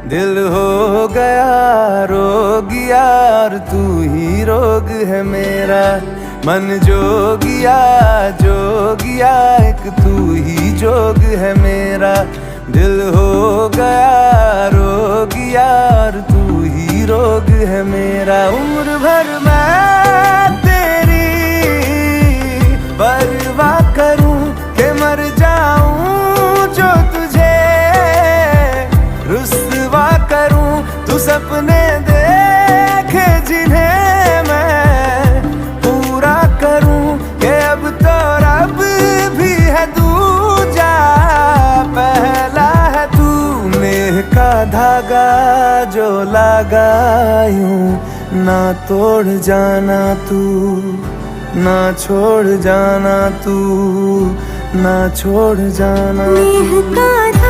दिल हो गया रोगिया और तू ही रोग है मेरा। मन जोगिया जोगिया एक तू ही जोग है मेरा। दिल हो गया रोगिया और तू ही रोग है मेरा। उम्र भर मैं तेरी परवाह करूं के मर जाऊं जो तुझे रुस्वा करूं। तू सपने देखे जिन्हें मैं पूरा करूं के अब तो रब भी है दूजा पहला है तू। नेह का धागा जो लगा यूं ना तोड़ जाना तू, ना छोड़ जाना तू, ना छोड़ जाना तू।